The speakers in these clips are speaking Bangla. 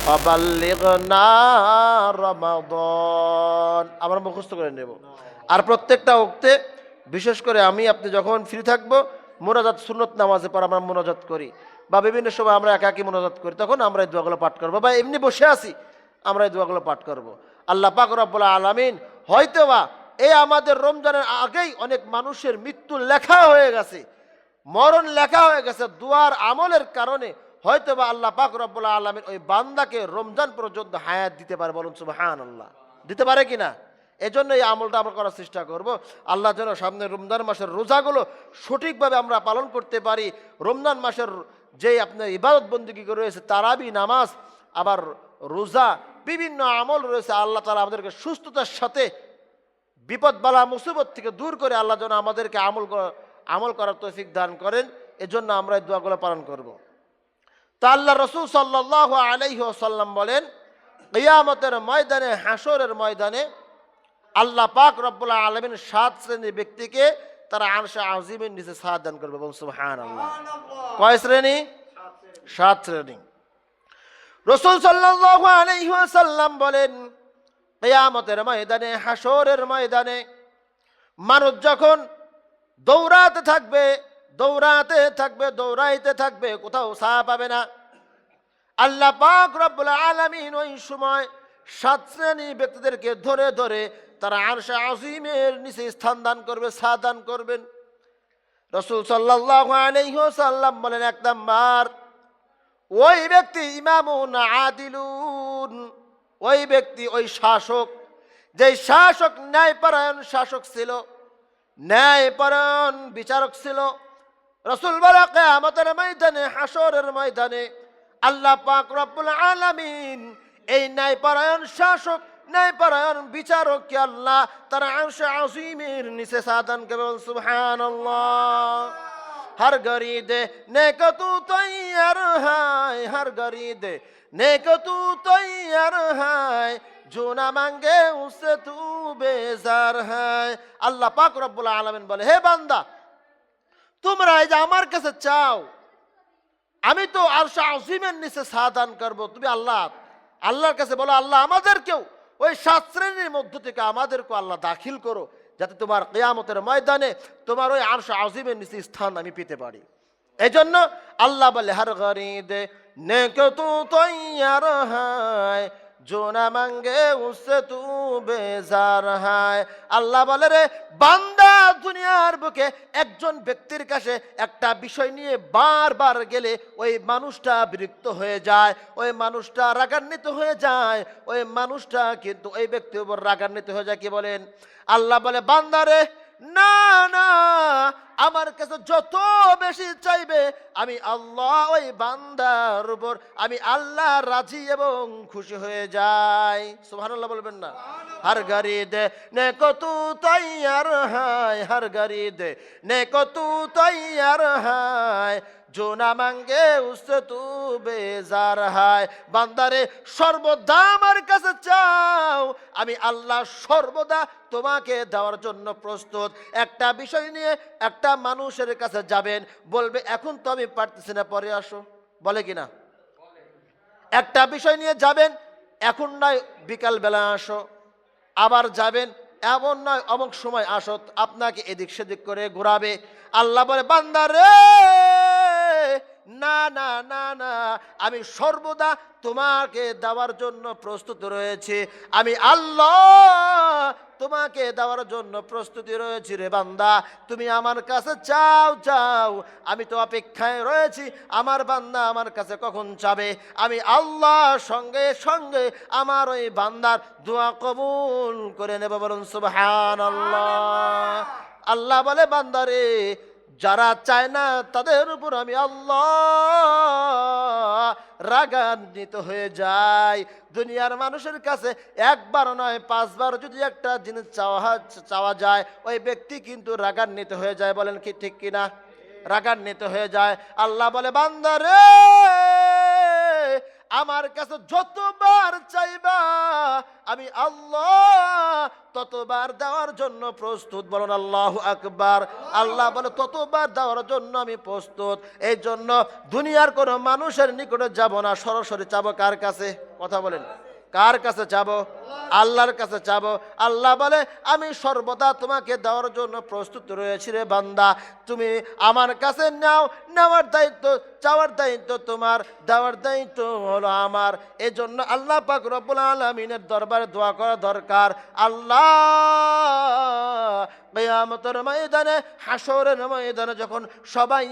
ফাবাল্লিগনা রমাদান, আমরা মুখস্থ করে নেব। আর প্রত্যেকটা ওক্তে বিশেষ করে আমি আপনি যখন ফ্রি থাকবো মোনাজাত সুন্নত নামাজে পর আমরা মোনাজাত করি বা বিভিন্ন সময় আমরা একাকী মোনাজাত করি, তখন আমরা এই দোয়াগুলো পাঠ করবো বা এমনি বসে আছি আমরা এই দোয়াগুলো পাঠ করব। আল্লাহ পাক রব্বুল আলামিন হয়তোবা এই আমাদের রমজানের আগেই অনেক মানুষের মৃত্যু লেখা হয়ে গেছে, মরণ লেখা হয়ে গেছে, দুয়ার আমলের কারণে হয়তোবা আল্লাহ পাক রব্বুল আলামিন ওই বান্দাকে রমজান পর্যন্ত হায়াত দিতে পারে। বলুন সুবহানাল্লাহ, দিতে পারে কিনা? এজন্য এই আমলটা আমরা করার চেষ্টা করব। আল্লাহ যেন সামনে রমজান মাসের রোজাগুলো সঠিকভাবে আমরা পালন করতে পারি। রমজান মাসের যে আপনার ইবাদত বন্দেগী রয়েছে, তারাবি নামাজ, আবার রোজা, বিভিন্ন আমল রয়েছে, আল্লাহ তাআলা আমাদেরকে সুস্থতার সাথে বিপদ বালা মুসিবত থেকে দূর করে আল্লাহ যেন আমাদেরকে আমল করার তৌফিক দান করেন। এজন্য আমরা এই দোয়াগুলো পালন করব। তা আল্লাহ রাসূল সাল্লাল্লাহু আলাইহি ওয়াসাল্লাম বলেন, কিয়ামতের ময়দানে, হাসরের ময়দানে আল্লাহ পাক রব্বুল আলামিন 7 শ্রেণীর ব্যক্তিকে তারা আরশে আজিমের নিচে ছায়া দান করবে। বলুন সুবহানাল্লাহ। কয় শ্রেণী? 7 শ্রেণী। রাসূল সাল্লাল্লাহু আলাইহি ওয়াসাল্লাম বলেন, কিয়ামতের ময়দানে, হাসরের ময়দানে মানুষ যখন দৌড়াতে থাকবে, দৌড়াইতে থাকবে, কোথাও ছায়া পাবে না। আল্লাহ পাক রব্বুল আলামিন ওই সময় 7 শ্রেণী ব্যক্তিদেরকে ধরে ধরে তারা আরশে আজিমের নিচে স্থান দান করবে, ছায়া দান করবেন। রাসূল সাল্লাল্লাহু আলাইহি ওয়াসাল্লাম বলেন, 1 নাম্বার ওই ব্যক্তি ইমামুন আদিলুন, ওই ব্যক্তি, ওই শাসক, যেই শাসক ন্যায়পরায়ণ শাসক ছিল, ন্যায়পরায়ণ বিচারক ছিল। রাসূল বলে, কিয়ামতের ময়দানে, হাসরের ময়দানে আল্লাহ পাক রব্বুল আলামিন এই ন্যায়পরায়ণ শাসক, ন্যায়পরায়ণ বিচারককে আল্লাহ তার আরশে আজিমের নিচে ছায়া দান করবেন। সুবহানাল্লাহ। हर गरीद नेक तू तैयार है, हर गरीद नेक तू तैयार है, जो ना मांगे उससे तू बेजार है। আল্লাহ পাক রব্বুল আলামিন বলে, হে বান্দা, তোমরা এই যে আমার কাছে চাও, আমি তো আরশে আজিমের নিচে ছায়া দান করব। তুমি আল্লাহর কাছে বলো, আল্লাহ আমাদেরকেও ওই 7 শ্রেণীর মধ্য থেকে আমাদেরকে আল্লাহ দাখিল করো, যাতে তোমার কিয়ামতের ময়দানে তোমার ওই আরশে আজিমের নিচে স্থান আমি পেতে পারি। এজন্য আল্লাহ বলে, হর গরিদ নেক তু তৈয়ার হায়, जो ना मांगे उससे तू बेजार है। আল্লাহ বলে, রে বান্দা, দুনিয়ার বুকে একজন ব্যক্তির কাছে একটা বিষয় নিয়ে বারবার গেলে ওই মানুষটা বিরক্ত হয়ে যায়, ওই মানুষটা রাগান্বিত হয়ে যায়, ওই মানুষটা কিন্তু ওই ব্যক্তির উপর রাগান্বিত হয়ে যায়। কি বলেন? আল্লাহ বলে, বান্দা রে, না না, আমার কাছে যত বেশি চাইবে আমি আল্লাহ ওই বান্দার উপর, আমি আল্লাহ রাজি এবং খুশি হয়ে যাই। সুবহানাল্লাহ বলবেন না? हर गरीद नेक तू तैयार है, हर गरीद नेक तू तैयार है, जो ना मांगे उससे तू बेजार है। বান্দারে, সর্বদা আমার কাছে চাও, আমি আল্লাহ সর্বদা তোমাকে দেওয়ার জন্য প্রস্তুত। একটা বিষয় নিয়ে একটা মানুষের কাছে যাবেন, বলবে এখন তো আমি পারতেছি না, পরে আসো, বলে কিনা? একটা বিষয় নিয়ে যাবেন, এখন নয় বিকাল বেলা আসো, আবার যাবেন, এমন নয় অমুক সময় আসো, আপনাকে এদিক সেদিক করে ঘোরাবে। আল্লাহ বলে, বান্দা রে, না না না না, আমি সর্বদা তোমাকে দেওয়ার জন্য প্রস্তুত রয়েছে, আমি আল্লাহ তোমাকে দেওয়ার জন্য প্রস্তুতি রয়েছে। রে বান্দা, তুমি আমার কাছে চাও, আমি তো অপেক্ষায় রয়েছি, আমার বান্দা আমার কাছে কখন যাবে। আমি আল্লাহ সঙ্গে সঙ্গে আমার ওই বান্দার দোয়া কবুল করে নেব। বলুন সুবহানাল্লাহ। আল্লাহ বলে, বান্দারে, যারা চায় না তাদের উপর আমি আল্লাহ রাগান্বিত হয়ে যাই। দুনিয়ার মানুষের কাছে একবার নয় 5 বার যদি একটা জিনিস চাওয়া যায়, ওই ব্যক্তি কিন্তু রাগান্বিত হয়ে যায়। বলেন কি ঠিক কিনা? রাগান্বিত হয়ে যায়। আল্লাহ বলে, বান্দা রে, আমার কাছে যতবার চাইবা আমি আল্লাহ ততবার দেওয়ার জন্য প্রস্তুত। বলুন আল্লাহু আকবার। আল্লাহ বলে ততবার দেওয়ার জন্য আমি প্রস্তুত। এই জন্য দুনিয়ার কোনো মানুষের নিকটে যাব না, সরাসরি চাবো কার কাছে? কথা বলেন, কার কাছে চাবো? আল্লাহর কাছে চাবো। আল্লাহ বলে আমি সর্বদা তোমাকে দেওয়ার জন্য প্রস্তুত রয়েছি রে বান্দা, তুমি আমার কাছে নাও। নেওয়ার দায়িত্ব, চাওয়ার দায়িত্ব তোমার, দেওয়ার দায়িত্ব হলো আমার। এই জন্য আল্লাহ পাক রব্বুল আলামিনের দরবারে দোয়া করা দরকার। আল্লাহ কিয়ামতের ময়দানে, হাসরের ময়দানে যখন সবাই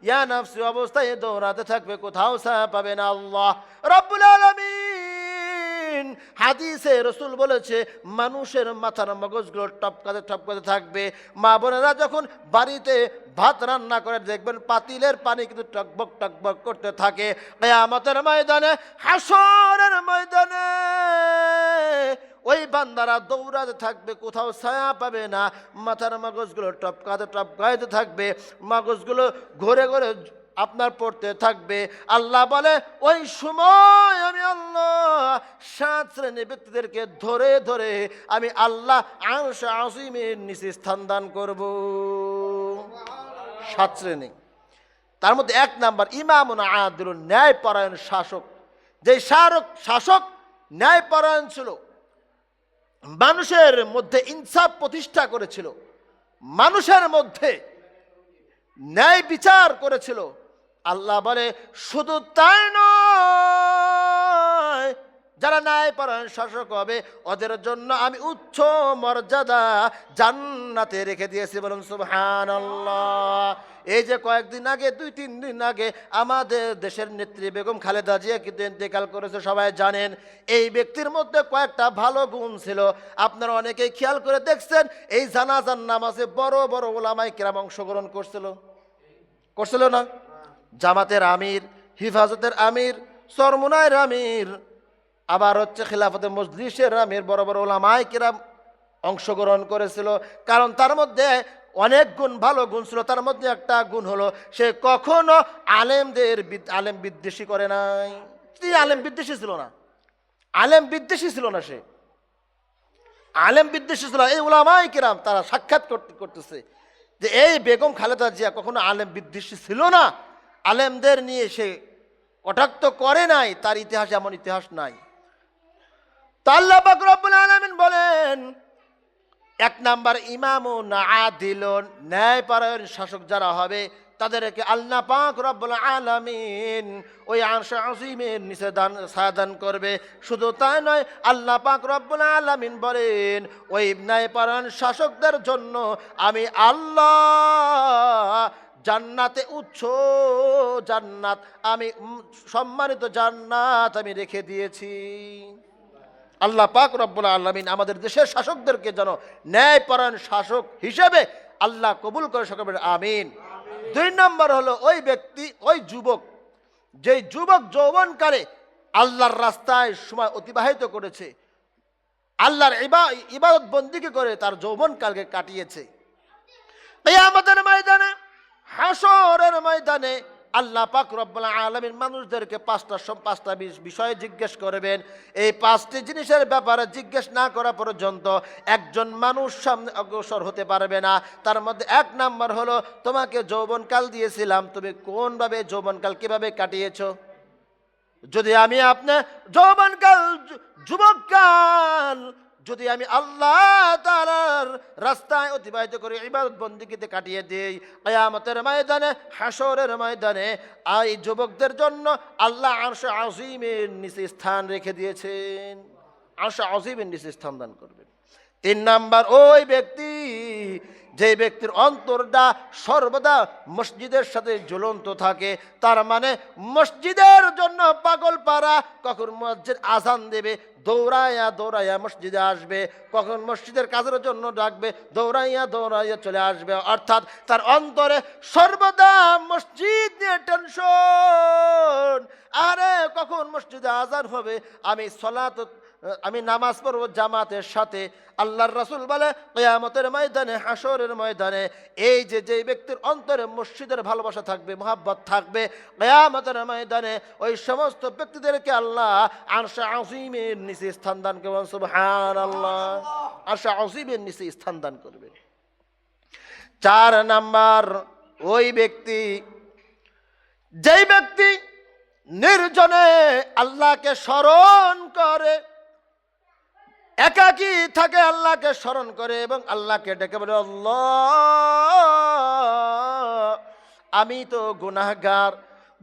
ইয়া নাফসি অবস্থায় দৌড়াতে থাকবে, কোথাও ছায়া পাবে না আল্লাহ রব্বুল আলামিন। হাদিসে রাসূল বলেছে মানুষের মাথার মগজগুলো টপকাতে থাকবে। মা বোনেরা যখন বাড়িতে ভাত রান্না করে দেখবেন পাতিলের পানি কিন্তু টকবক করতে থাকে। কিয়ামতের ময়দানে, হাসরের ময়দানে ওই বান্দারা দৌড়াতে থাকবে, কোথাও ছায়া পাবে না। মাথার মগজগুলো টপকাতে থাকবে, মগজগুলো ঘুরে ঘুরে আপনার পড়তে থাকবে। আল্লাহ বলে ওই সময় আমি আল্লাহ 7 শ্রেণীর ব্যক্তিদেরকে ধরে ধরে আমি আল্লাহ আরশ আজিমের নিচে স্থান দান করব। 7 শ্রেণী। তার মধ্যে 1 নাম্বার ইমামুন আদিলুন, ন্যায়পরায়ণ শাসক। যে শাসক ন্যায়পরায়ণ ছিল, মানুষের মধ্যে ইনসাফ প্রতিষ্ঠা করেছিল, মানুষের মধ্যে ন্যায় বিচার করেছিল। আল্লাহ বলে শুধু তাই নয়, যারা ন্যায়পরায়ণ শাসক হবে ওদের জন্য আমি উচ্চ মর্যাদা জান্নাতে রেখে দিয়েছি। বলুন সুবহানাল্লাহ। এই যে কয়েকদিন আগে, 2-3 দিন আগে আমাদের দেশের নেত্রী বেগম খালেদা জিয়া কিন্তু ইন্তেকাল করেছে, সবাই জানেন। এই ব্যক্তির মধ্যে কয়েকটা ভালো গুণ ছিল, আপনারা অনেকেই খেয়াল করে দেখছেন। এই জানাজার নামাজে বড় বড় ওলামায়ে কেরাম অংশগ্রহণ করছিল না? জামাতের আমির, হিফাজতের আমির, চরমুনায়ের আমির, আবার হচ্ছে খিলাফতে মজলিসের আমির, বড় বড় ওলামায়ে কেরাম অংশগ্রহণ করেছিল। কারণ তার মধ্যে অনেক গুণ, ভালো গুণ ছিল। তার মধ্যে একটা গুণ হলো সে কখনো আলেম বিদ্বেষী করে নাই। আলেম বিদ্বেষী ছিল না, সে আলেম বিদ্বেষী ছিল। এই উলামায়ে কেরাম তারা সাক্ষাৎ করতেছে যে এই বেগম খালেদা জিয়া কখনো আলেম বিদ্বেষী ছিল না, আলেমদের নিয়ে সে কটাক্ষ করে নাই, তার ইতিহাস এমন ইতিহাস নাই। তা আল্লাহ পাক রব্বুল আলামিন বলেন 1 নাম্বার ইমামুন আদিলুন, ন্যায়পরায়ণ শাসক যারা হবে তাদেরকে আল্লাহ পাক রব্বুল আলামিন ওই আরশ আজিমের নিচে ছায়া দান করবে। শুধু তাই নয়, আল্লাহ পাক রব্বুল আলামিন বলেন ওই ন্যায়পরায়ণ শাসকদের জন্য আমি আল্লাহ জান্নাতে উচ্চ জান্নাত, আমি সম্মানিত জান্নাত আমি রেখে দিয়েছি। আল্লাহ পাক রব্বুল আলামিন আমাদের দেশের শাসকদেরকে যেন ন্যায়পরায়ণ শাসক হিসেবে আল্লাহ কবুল করে সকলে আমিন। 2 নম্বর হলো ওই ব্যক্তি, ওই যুবক, যেই যুবক যৌবনকালে আল্লাহর রাস্তায় সময় অতিবাহিত করেছে, আল্লাহর ইবাদত বন্দেগী করে তার যৌবনকালকে কাটিয়েছে। কিয়ামতের ময়দানে, হাসরের ময়দানে আল্লাহ পাক রব্বুল আলামিন মানুষদেরকে 5টা বিষয়ে জিজ্ঞেস করবেন। এই 5টি জিনিসের ব্যাপারে জিজ্ঞেস না করা পর্যন্ত একজন মানুষ সামনে অগ্রসর হতে পারবে না। তার মধ্যে 1 নাম্বার হলো তোমাকে যৌবনকাল দিয়েছিলাম, তুমি কোনভাবে যৌবনকাল কিভাবে কাটিয়েছো? যদি আমি আপনার যৌবনকাল, যুবককাল যদি আমি আল্লাহ তাআলার রাস্তায় অতিবাহিত করে ইবাদত বন্দেগীতে কাটিয়ে দেই, কিয়ামতের ময়দানে, হাসরের ময়দানে এই যুবকদের জন্য আল্লাহ আরশ আজিমের নিচে স্থান রেখে দিয়েছেন, আরশ আজিমের নিচে স্থান দান করবেন। 3 নাম্বার ওই ব্যক্তি, যে ব্যক্তির অন্তরটা সর্বদা মসজিদের সাথে জ্বলন্ত থাকে, তার মানে মসজিদের জন্য পাগল পারা, কখন মসজিদ আজান দেবে দৌড়াইয়া দৌড়াইয়া মসজিদে আসবে, কখন মসজিদের কাজের জন্য ডাকবে দৌড়াইয়া দৌড়াইয়া চলে আসবে। অর্থাৎ তার অন্তরে সর্বদা মসজিদ নিয়ে টেনশন। আরে কখন মসজিদে আজান হবে, আমি নামাজ পড়ব জামাতের সাথে। আল্লাহর রাসূল বলে কিয়ামতের ময়দানে, হাসরের ময়দানে এই যে ব্যক্তির অন্তরে মসজিদের ভালোবাসা থাকবে, মুহাব্বত থাকবে, কিয়ামতের ময়দানে ওই সমস্ত ব্যক্তিদেরকে আল্লাহ আরশে আযীমের নিচে স্থান দান করবেন। সুবহানাল্লাহ, আরশে আযীমের নিচে স্থান দান করবে। 4 নাম্বার, ওই ব্যক্তি, যেই ব্যক্তি নির্জনে আল্লাহকে স্মরণ করে, একাকী থাকে, আল্লাহকে স্মরণ করে এবং আল্লাহকে ডেকে বলে আল্লাহ আমি তো গুনাহগার,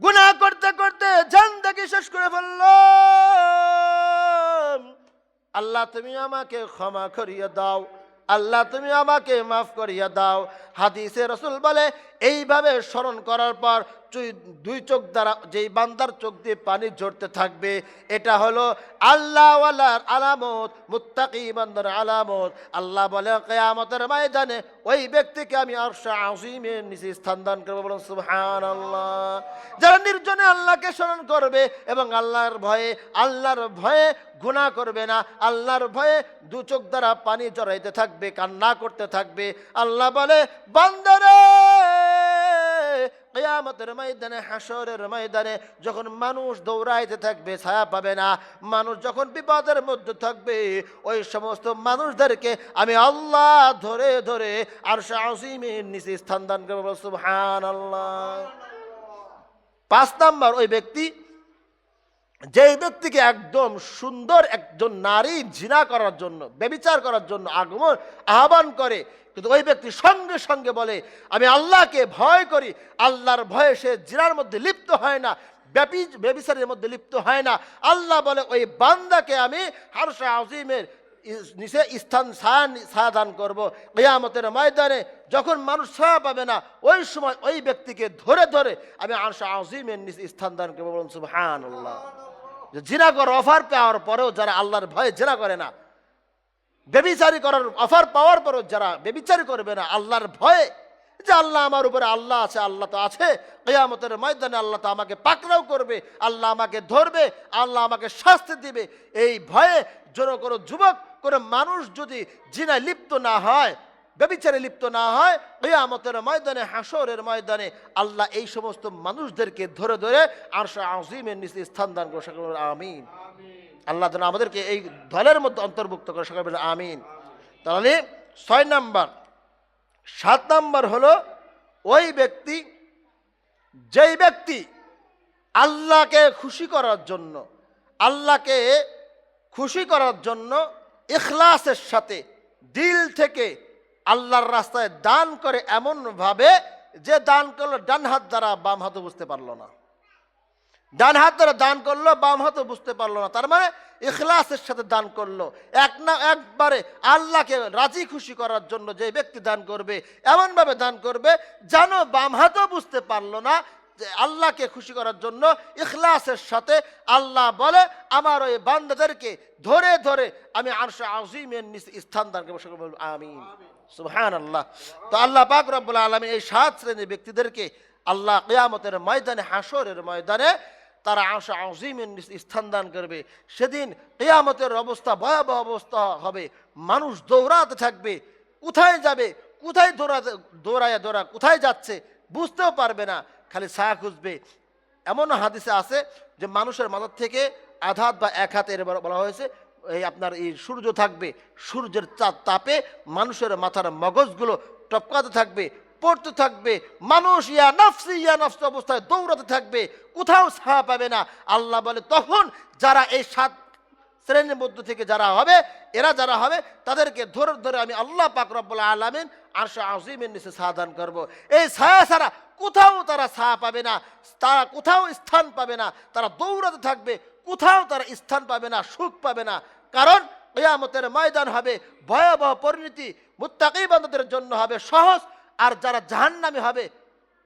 গুনাহ করতে করতে জিন্দেগি শেষ করে ফেললাম, আল্লাহ তুমি আমাকে ক্ষমা করিয়ে দাও, আল্লাহ তুমি আমাকে মাফ করিয়া দাও। হাদিসে রাসূল বলে এইভাবে স্মরণ করার পর 2 চোখ দ্বারা যেই বান্দার চোখ দিয়ে পানি ঝরতে থাকবে, এটা হলো আল্লাহ ওয়ালার আলামত, মুত্তাকি বান্দার আলামত। আল্লাহ বলে কিয়ামতের ময়দানে ওই ব্যক্তিকে আমি আরশে আযীমের নিচে স্থান দান করব। বলুন সুবহানাল্লাহ। যারা নির্জনে আল্লাহকে স্মরণ করবে এবং আল্লাহর ভয়ে গুনাহ করবে না, আল্লাহর ভয়ে 2 চোখ দ্বারা পানি ঝরাইতে থাকবে, কান্না করতে থাকবে। আল্লাহ বলে বান্দারে কিয়ামতের ময়দানে, হাসরের ময়দানে যখন মানুষ দৌড়াইতে থাকবে ছায়া পাবে না, মানুষ যখন বিপদের মধ্যে থাকবে, ওই সমস্ত মানুষদেরকে আমি আল্লাহ ধরে ধরে আরশে আযীমের নিচে স্থান দান করব। সুবহানাল্লাহ। 5 নাম্বার, ওই ব্যক্তি, যেই ব্যক্তিকে একদম সুন্দর একজন নারী জিনা করার জন্য, ব্যভিচার করার জন্য আহ্বান করে, কিন্তু ওই ব্যক্তি সঙ্গে সঙ্গে বলে আমি আল্লাহকে ভয় করি, আল্লাহর ভয়ে সে জিনার মধ্যে লিপ্ত হয় না, ব্যভিচারের মধ্যে লিপ্ত হয় না। আল্লাহ বলে ওই বান্দাকে আমি আরশে আযীমের নিচে ছায়া দান করব। কিয়ামতের ময়দানে যখন মানুষ ছায়া পাবে না, ওই সময় ওই ব্যক্তিকে ধরে ধরে আমি আরশে আযীমের নিচে স্থান দান করব। বলুন সুবহানাল্লাহ। জিনা করার অফার পাওয়ার পরেও যারা আল্লাহর ভয়ে জিনা করে না, ব্যভিচারী করার অফার পাওয়ার পরেও যারা ব্যভিচারী করবে না আল্লাহর ভয়ে, যে আল্লাহ আমার উপরে আল্লাহ আছে, আল্লাহ তো আছে, কিয়ামতের ময়দানে আল্লাহ তো আমাকে পাকড়াও করবে, আল্লাহ আমাকে ধরবে, আল্লাহ আমাকে শাস্তি দিবে, এই ভয়ে জোর করে যুবক করে মানুষ যদি জিনায় লিপ্ত না হয়, ব্যভিচারে লিপ্ত না হয়, কিয়ামতের ময়দানে, হাসরের ময়দানে আল্লাহ এই সমস্ত মানুষদেরকে ধরে ধরে আরশে আযীমের নিচে স্থান দান করে। সকলে আমিন। আল্লাহ যেন আমাদেরকে এই দলের মধ্যে অন্তর্ভুক্ত করে। সকলে বলে আমিন। তাহলে 6 নাম্বার। 7 নাম্বার হলো ওই ব্যক্তি, যেই ব্যক্তি আল্লাহকে খুশি করার জন্য ইখলাসের সাথে দিল থেকে আল্লাহর রাস্তায় দান করে, এমন ভাবে যে দান করলো ডান হাত দ্বারা বাম হাতও বুঝতে পারলো না, ডান হাত দ্বারা দান করলো বাম হাতও বুঝতে পারলো না, তার মানে ইখলাসের সাথে দান করলো। একবারে আল্লাহকে রাজি খুশি করার জন্য যে ব্যক্তি দান করবে, এমন ভাবে দান করবে যেন বাম হাতও বুঝতে পারলো না, যে আল্লাহকে খুশি করার জন্য ইখলাসের সাথে। আল্লাহ বলে আমার ওই বান্দাদেরকে ধরে ধরে আমি আরশে আযীমের নিচে স্থান দান করব। সকলে বলুন আমিন। সুবহানাল্লাহ। তো আল্লাহ পাক রব্বুল আলামিন এই 7 শ্রেণীর ব্যক্তিদেরকে আল্লাহ কিয়ামতের ময়দানে, হাসরের ময়দানে তারা আরশে আযীমের নিচে স্থান দান করবে। সেদিন কিয়ামতের অবস্থা ভয়াবহ অবস্থা হবে, মানুষ দৌড়াতে থাকবে, কোথায় যাবে, কোথায় কোথায় যাচ্ছে বুঝতেও পারবে না, খালি ছায়া খুঁজবে। এমন হাদিসে আছে যে মানুষের মাথার থেকে আধা হাত বা 1 হাত, এর বলা হয়েছে এই আপনার এই সূর্য থাকবে, সূর্যের তাপে মানুষের মাথার মগজগুলো টপকাতে থাকবে, পড়তে থাকবে, মানুষ ইয়া নফস অবস্থায় দৌড়াতে থাকবে, কোথাও ছায়া পাবে না। আল্লাহ বলে তখন যারা এই 7 শ্রেণীর মধ্য থেকে যারা হবে, যারা হবে তাদেরকে ধরে ধরে আমি আল্লাহ পাক রব্বুল আলামিন আরশে আযীমের নিচে ছায়া দান করব। এই ছায়া ছাড়া কোথাও তারা ছায়া পাবে না, তারা কোথাও স্থান পাবে না, তারা দৌড়াতে থাকবে, কোথাও তারা স্থান পাবে না, সুখ পাবে না। কারণ কিয়ামতের ময়দান হবে ভয়াবহ পরিণতি, মুত্তাকী বান্দাদের জন্য হবে সহজ, আর যারা জাহান্নামী হবে,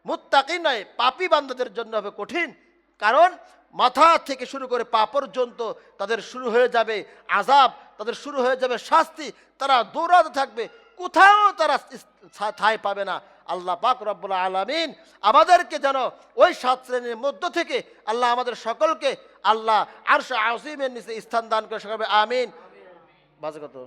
মুত্তাকী নয় পাপী বান্দাদের জন্য হবে কঠিন। কারণ মাথা থেকে শুরু করে পা পর্যন্ত তাদের শুরু হয়ে যাবে আযাব, তাদের শুরু হয়ে যাবে শাস্তি। তারা দৌড়াতে থাকবে, কোথাও তারা ঠাঁই পাবে না। আল্লাহ পাক রব্বুল আলামিন আমাদেরকে যেন ওই 7 শ্রেণীর মধ্য থেকে আল্লাহ আমাদের সকলকে আল্লাহ আরশ আজিমের নিচে স্থান দান করে। সকলে আমিন। বাজে কত?